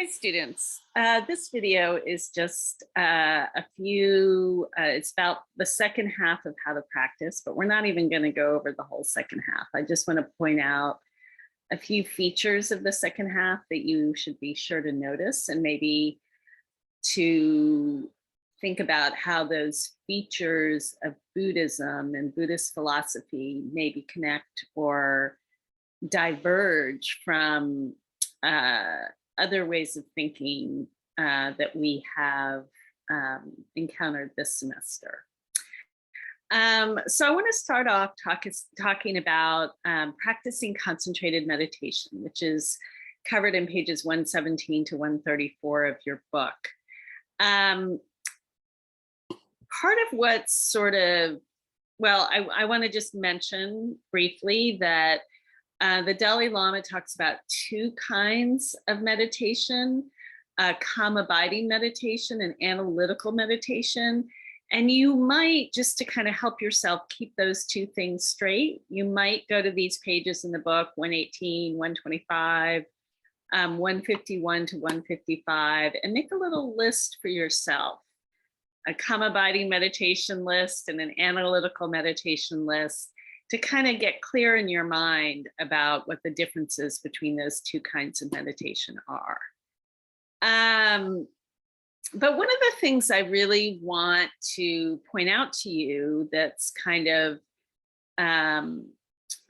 Hi students, this video is just it's about the second half of how to practice, but we're not even going to go over the whole second half. I just want to point out a few features of the second half that you should be sure to notice, and maybe to think about how those features of Buddhism and Buddhist philosophy maybe connect or diverge from other ways of thinking that we have encountered this semester. So I want to start off talking about practicing concentrated meditation, which is covered in pages 117 to 134 of your book. Part of what's sort of, well, I want to just mention briefly that the Dalai Lama talks about two kinds of meditation, calm abiding meditation and analytical meditation. And you might, just to kind of help yourself keep those two things straight, you might go to these pages in the book, 118, 125, 151 to 155, and make a little list for yourself, a calm abiding meditation list and an analytical meditation list, to kind of get clear in your mind about what the differences between those two kinds of meditation are. But one of the things I really want to point out to you that's kind of a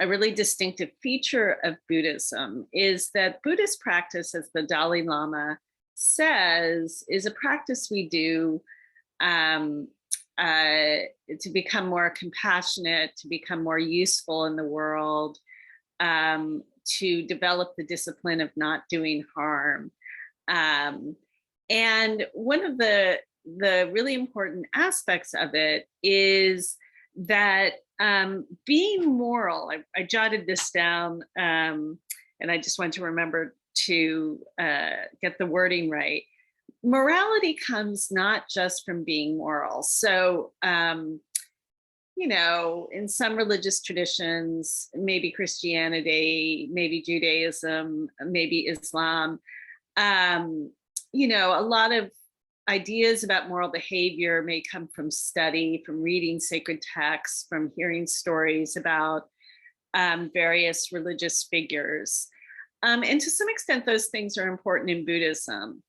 really distinctive feature of Buddhism is that Buddhist practice, as the Dalai Lama says, is a practice we do to become more compassionate, to become more useful in the world, to develop the discipline of not doing harm. And one of the really important aspects of it is that being moral, I jotted this down and I just want to remember to get the wording right. Morality comes not just from being moral. So, you know, in some religious traditions, maybe Christianity, maybe Judaism, maybe Islam, you know, a lot of ideas about moral behavior may come from study, from reading sacred texts, from hearing stories about various religious figures. And to some extent, those things are important in Buddhism.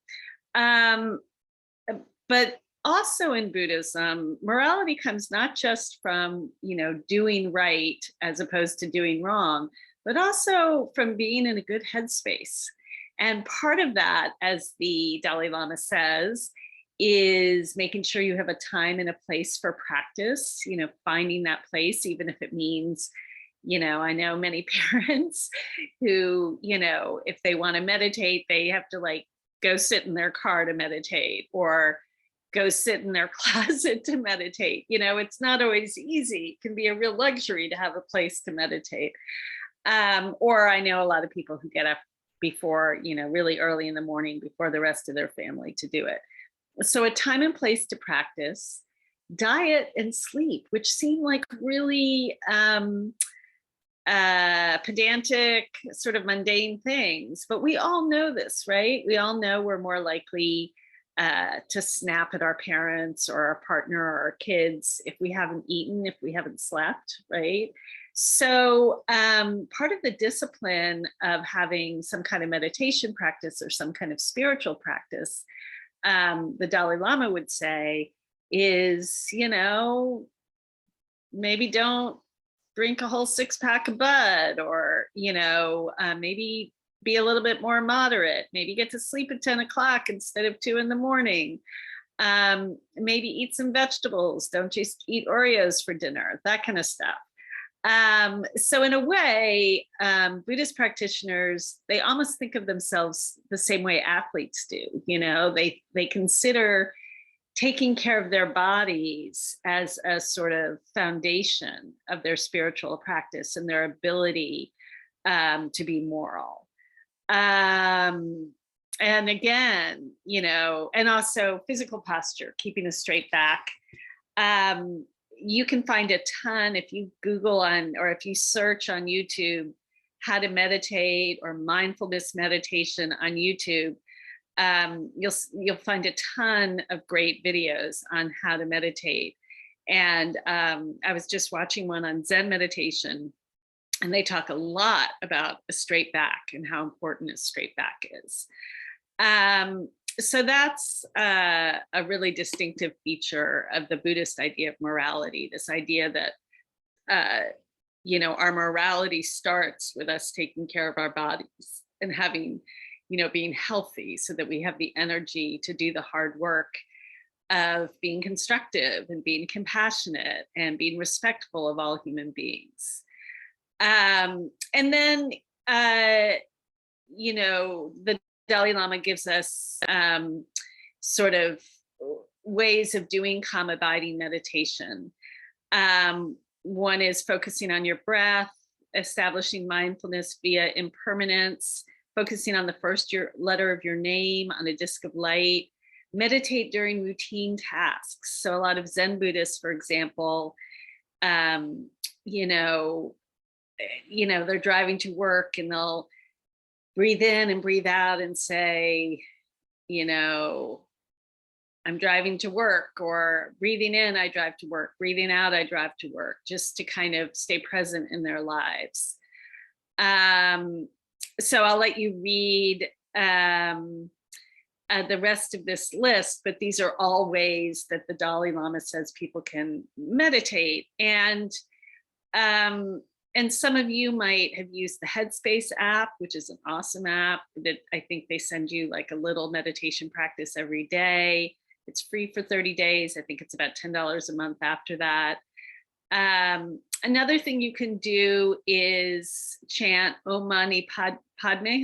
But also in Buddhism, morality comes not just from, you know, doing right as opposed to doing wrong, but also from being in a good headspace. And part of that, as the Dalai Lama says, is making sure you have a time and a place for practice, you know, finding that place, even if it means, you know, I know many parents who, you know, if they want to meditate, they have to like go sit in their car to meditate or go sit in their closet to meditate. You know, it's not always easy. It can be a real luxury to have a place to meditate. Or I know a lot of people who get up before, you know, really early in the morning before the rest of their family to do it. So a time and place to practice, diet and sleep, which seem like really pedantic, sort of mundane things, but we all know this, right? We all know we're more likely to snap at our parents or our partner or our kids if we haven't eaten, if we haven't slept, right? So part of the discipline of having some kind of meditation practice or some kind of spiritual practice, the Dalai Lama would say, is, you know, maybe don't drink a whole 6-pack of bud, or, you know, maybe be a little bit more moderate, maybe get to sleep at 10 o'clock instead of 2 in the morning. Maybe eat some vegetables, don't just eat Oreos for dinner, that kind of stuff. So in a way, Buddhist practitioners, they almost think of themselves the same way athletes do. You know, they consider taking care of their bodies as a sort of foundation of their spiritual practice and their ability to be moral. And again, you know, and also physical posture, keeping a straight back. You can find a ton if you Google on, or if you search on YouTube, how to meditate or mindfulness meditation on YouTube. you'll find a ton of great videos on how to meditate. And I was just watching one on Zen meditation, and they talk a lot about a straight back and how important a straight back is. So that's a really distinctive feature of the Buddhist idea of morality, this idea that our morality starts with us taking care of our bodies and having, being healthy so that we have the energy to do the hard work of being constructive and being compassionate and being respectful of all human beings. And then, the Dalai Lama gives us sort of ways of doing calm abiding meditation. One is focusing on your breath, establishing mindfulness via impermanence, focusing on the first letter of your name on a disc of light, meditate during routine tasks. So a lot of Zen Buddhists, for example, they're driving to work and they'll breathe in and breathe out and say, I'm driving to work, or breathing in, I drive to work, breathing out, I drive to work, just to kind of stay present in their lives. So I'll let you read the rest of this list, but these are all ways that the Dalai Lama says people can meditate. And some of you might have used the Headspace app, which is an awesome app that I think they send you like a little meditation practice every day. It's free for 30 days. I think it's about $10 a month after that. Another thing you can do is chant Om Mani Padme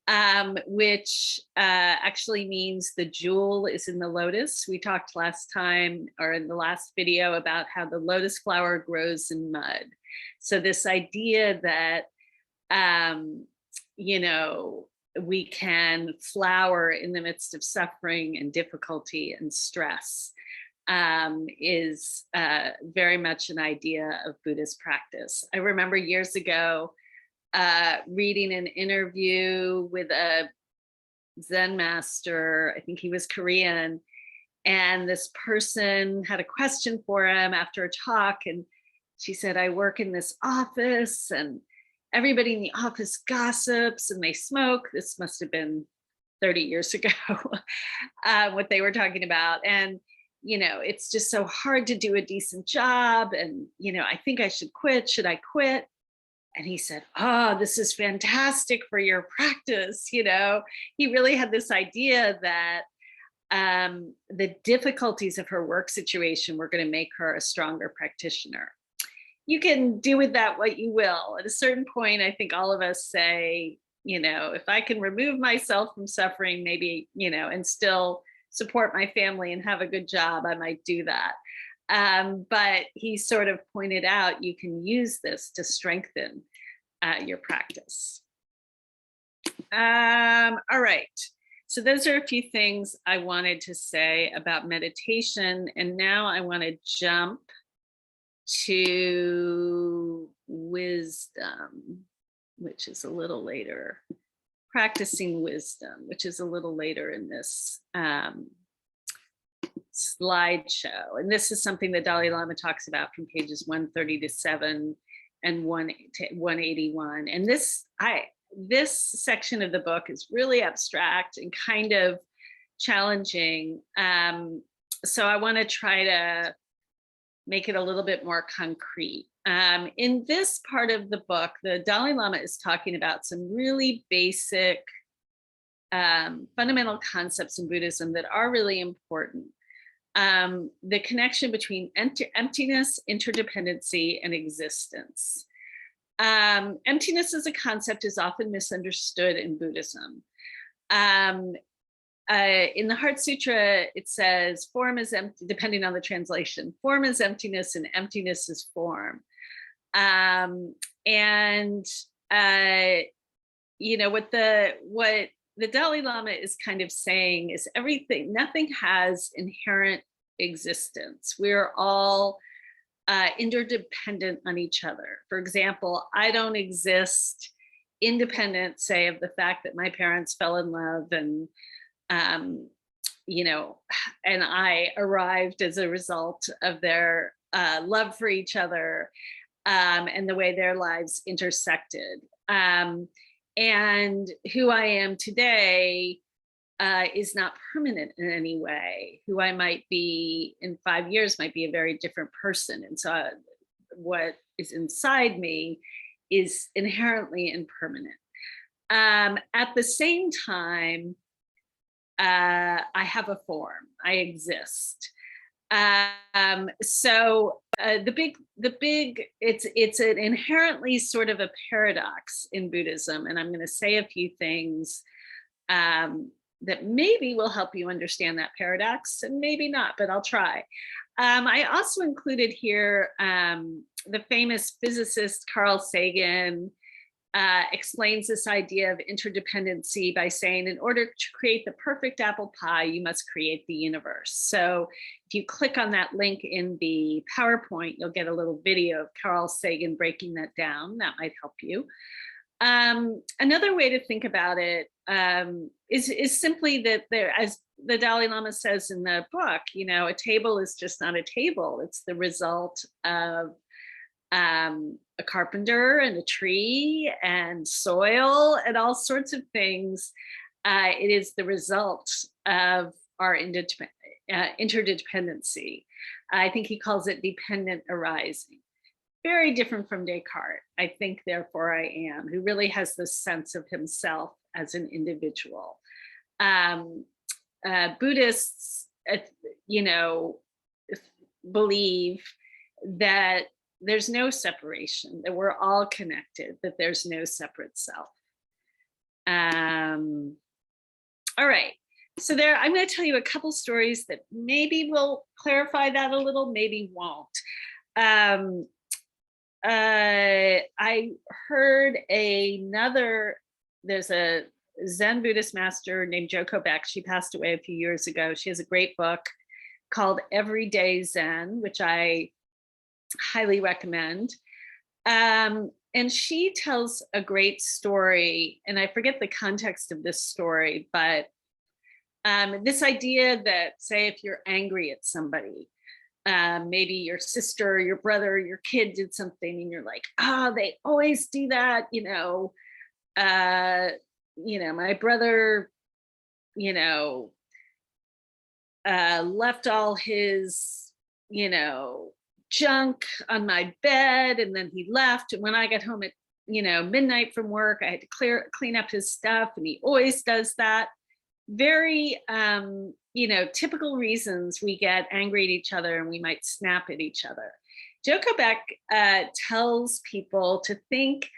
Hum, which actually means the jewel is in the lotus. We talked last time, or in the last video, about how the lotus flower grows in mud. So this idea that, we can flower in the midst of suffering and difficulty and stress is very much an idea of Buddhist practice. I remember years ago reading an interview with a Zen master. I think he was Korean, and this person had a question for him after a talk, and she said, I work in this office and everybody in the office gossips and they smoke. This must have been 30 years ago, what they were talking about. And, it's just so hard to do a decent job. And, I think I should quit. Should I quit? And he said, oh, this is fantastic for your practice. He really had this idea that the difficulties of her work situation were going to make her a stronger practitioner. You can do with that what you will. At a certain point, I think all of us say, if I can remove myself from suffering, maybe, and still support my family and have a good job, I might do that. But he sort of pointed out you can use this to strengthen your practice. All right. So those are a few things I wanted to say about meditation. And now I want to jump to wisdom, which is a little later. Practicing wisdom, which is a little later in this slideshow. And this is something that Dalai Lama talks about from pages 130 to 7 and 181. And this section of the book is really abstract and kind of challenging. So I want to try to make it a little bit more concrete. In this part of the book, the Dalai Lama is talking about some really basic fundamental concepts in Buddhism that are really important. The connection between emptiness, interdependency, and existence. Emptiness as a concept is often misunderstood in Buddhism. In the Heart Sutra, it says form is empty, depending on the translation, form is emptiness and emptiness is form. What the Dalai Lama is kind of saying is nothing has inherent existence. We're all interdependent on each other. For example, I don't exist independent, say, of the fact that my parents fell in love and, you know, and I arrived as a result of their love for each other, and the way their lives intersected. And who I am today is not permanent in any way. Who I might be in 5 years might be a very different person. And so what is inside me is inherently impermanent. At the same time, I have a form, I exist. So the big, it's an inherently sort of a paradox in Buddhism. And I'm going to say a few things that maybe will help you understand that paradox, and maybe not, but I'll try. I also included here the famous physicist Carl Sagan explains this idea of interdependency by saying, in order to create the perfect apple pie, you must create the universe. So if you click on that link in the PowerPoint, you'll get a little video of Carl Sagan breaking that down. That might help you. Another way to think about it is simply that there, as the Dalai Lama says in the book, you know, a table is just not a table. It's the result of a carpenter and a tree and soil and all sorts of things. It is the result of our interdependency. I think he calls it dependent arising. Very different from Descartes. I think, therefore I am, who really has this sense of himself as an individual. Buddhists, you know, believe that there's no separation, that we're all connected, that there's no separate self. All right, so I'm going to tell you a couple stories that maybe will clarify that a little, maybe won't. I heard there's a Zen Buddhist master named Joko Beck. She passed away a few years ago. She has a great book called Everyday Zen, which I highly recommend. And she tells a great story, and I forget the context of this story, but this idea that, say, if you're angry at somebody, maybe your sister, your brother, your kid did something, and you're like, oh, they always do that, you know, my brother, you know, left all his, you know, junk on my bed, and then he left. And when I got home at, you know, midnight from work, I had to clean up his stuff, and he always does that. Very, you know, typical reasons we get angry at each other and we might snap at each other. Joko Beck tells people to think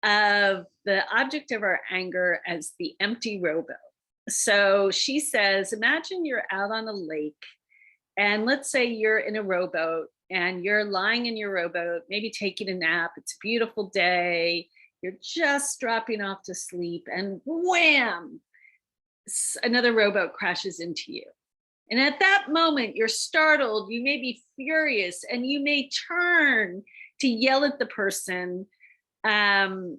of the object of our anger as the empty rowboat. So she says, imagine you're out on a lake, and let's say you're in a rowboat and you're lying in your rowboat, maybe taking a nap. It's a beautiful day. You're just dropping off to sleep, and wham, another rowboat crashes into you. And at that moment, you're startled, you may be furious, and you may turn to yell at the person guiding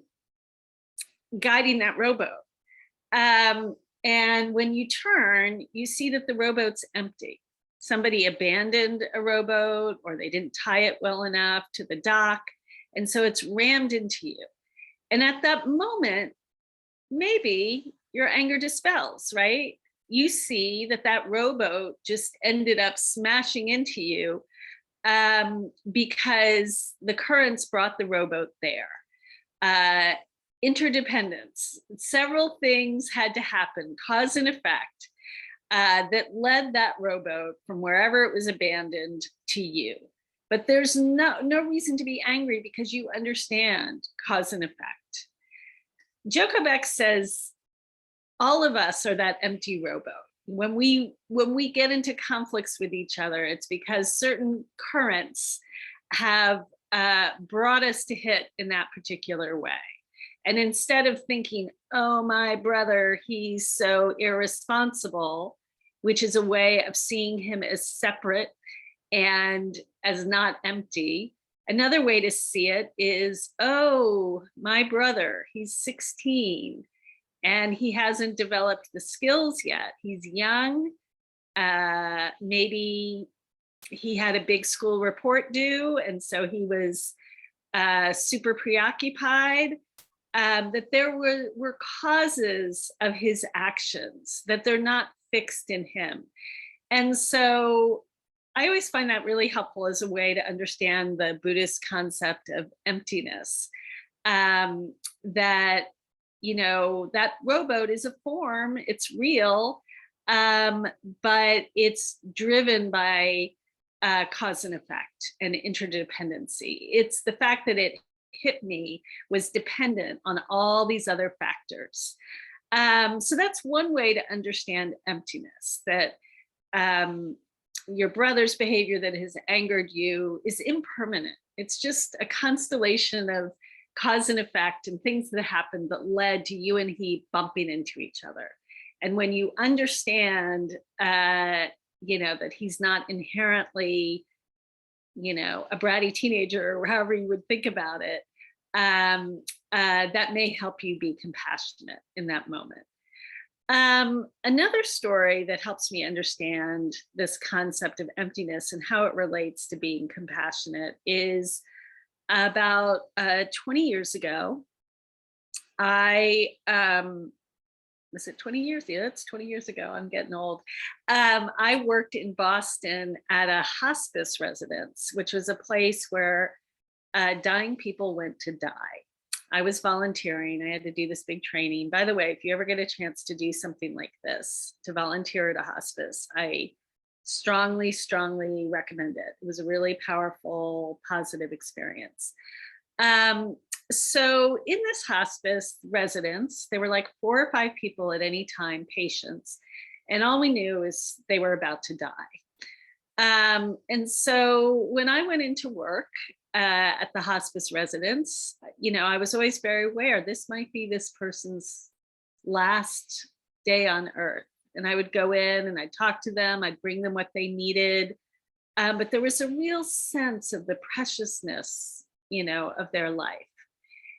that rowboat. And when you turn, you see that the rowboat's empty. Somebody abandoned a rowboat, or they didn't tie it well enough to the dock. And so it's rammed into you. And at that moment, maybe your anger dispels, right? You see that that rowboat just ended up smashing into you because the currents brought the rowboat there. Interdependence. Several things had to happen, cause and effect, that led that rowboat from wherever it was abandoned to you. But there's no reason to be angry because you understand cause and effect. Joko Beck says, all of us are that empty rowboat. When we get into conflicts with each other, it's because certain currents have brought us to hit in that particular way. And instead of thinking, oh, my brother, he's so irresponsible, which is a way of seeing him as separate and as not empty, Another way to see it is, oh, my brother, he's 16 and he hasn't developed the skills yet. He's young. Maybe he had a big school report due, and so he was super preoccupied. That there were causes of his actions, that they're not fixed in him. And so I always find that really helpful as a way to understand the Buddhist concept of emptiness. That, that rowboat is a form, it's real, but it's driven by cause and effect and interdependency. It's the fact that it hit me was dependent on all these other factors. So that's one way to understand emptiness, that your brother's behavior that has angered you is impermanent. It's just a constellation of cause and effect and things that happened that led to you and he bumping into each other. And when you understand, that he's not inherently, a bratty teenager or however you would think about it, that may help you be compassionate in that moment. Another story that helps me understand this concept of emptiness and how it relates to being compassionate is about 20 years ago. Was it 20 years? Yeah, it's 20 years ago. I'm getting old. I worked in Boston at a hospice residence, which was a place where dying people went to die. I was volunteering. I had to do this big training. By the way, if you ever get a chance to do something like this, to volunteer at a hospice, I strongly, strongly recommend it. It was a really powerful, positive experience. So in this hospice residence, there were like 4 or 5 people at any time, patients, and all we knew is they were about to die. And so when I went into work at the hospice residence, I was always very aware this might be this person's last day on earth. And I would go in and I'd talk to them, I'd bring them what they needed. But there was a real sense of the preciousness, of their life.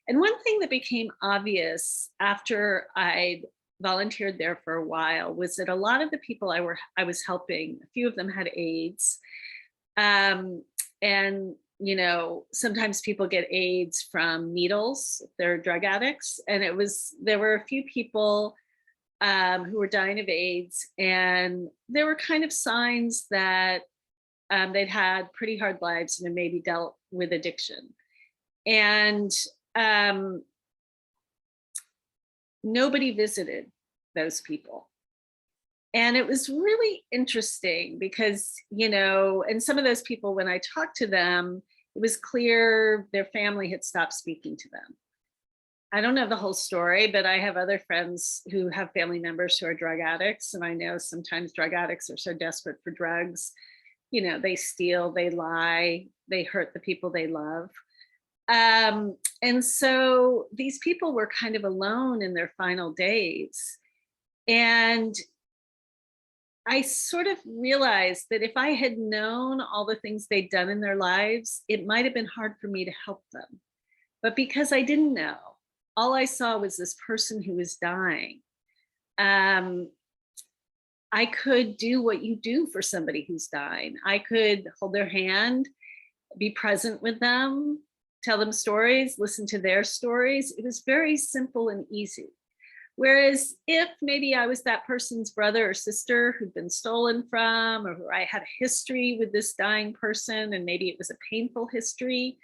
And one thing that became obvious after I'd volunteered there for a while was that a lot of the people I was helping, a few of them had AIDS. And sometimes people get AIDS from needles, they're drug addicts. And there were a few people who were dying of AIDS, and there were kind of signs that they'd had pretty hard lives and had maybe dealt with addiction. And nobody visited those people. And it was really interesting because, and some of those people, when I talked to them, it was clear their family had stopped speaking to them. I don't know the whole story, but I have other friends who have family members who are drug addicts. And I know sometimes drug addicts are so desperate for drugs, they steal, they lie, they hurt the people they love. And so these people were kind of alone in their final days. And I sort of realized that if I had known all the things they'd done in their lives, it might have been hard for me to help them. But because I didn't know, all I saw was this person who was dying. I could do what you do for somebody who's dying. I could hold their hand, be present with them, tell them stories, listen to their stories. It was very simple and easy. Whereas if maybe I was that person's brother or sister who'd been stolen from, or who I had a history with this dying person, and maybe it was a painful history,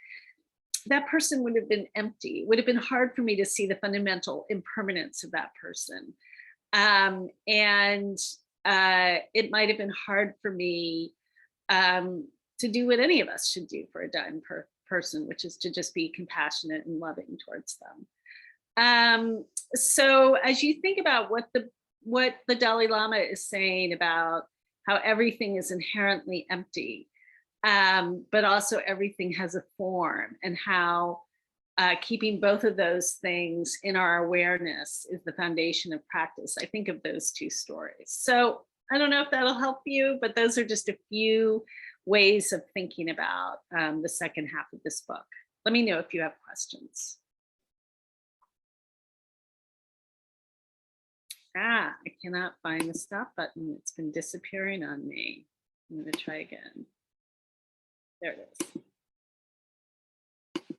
that person would have been empty. It would have been hard for me to see the fundamental impermanence of that person. It might have been hard for me to do what any of us should do for a dying person, which is to just be compassionate and loving towards them. So as you think about what the Dalai Lama is saying about how everything is inherently empty, but also everything has a form, and how keeping both of those things in our awareness is the foundation of practice, I think of those two stories. So I don't know if that'll help you, but those are just a few ways of thinking about the second half of this book. Let me know if you have questions. I cannot find the stop button. It's been disappearing on me. I'm going to try again. There it is.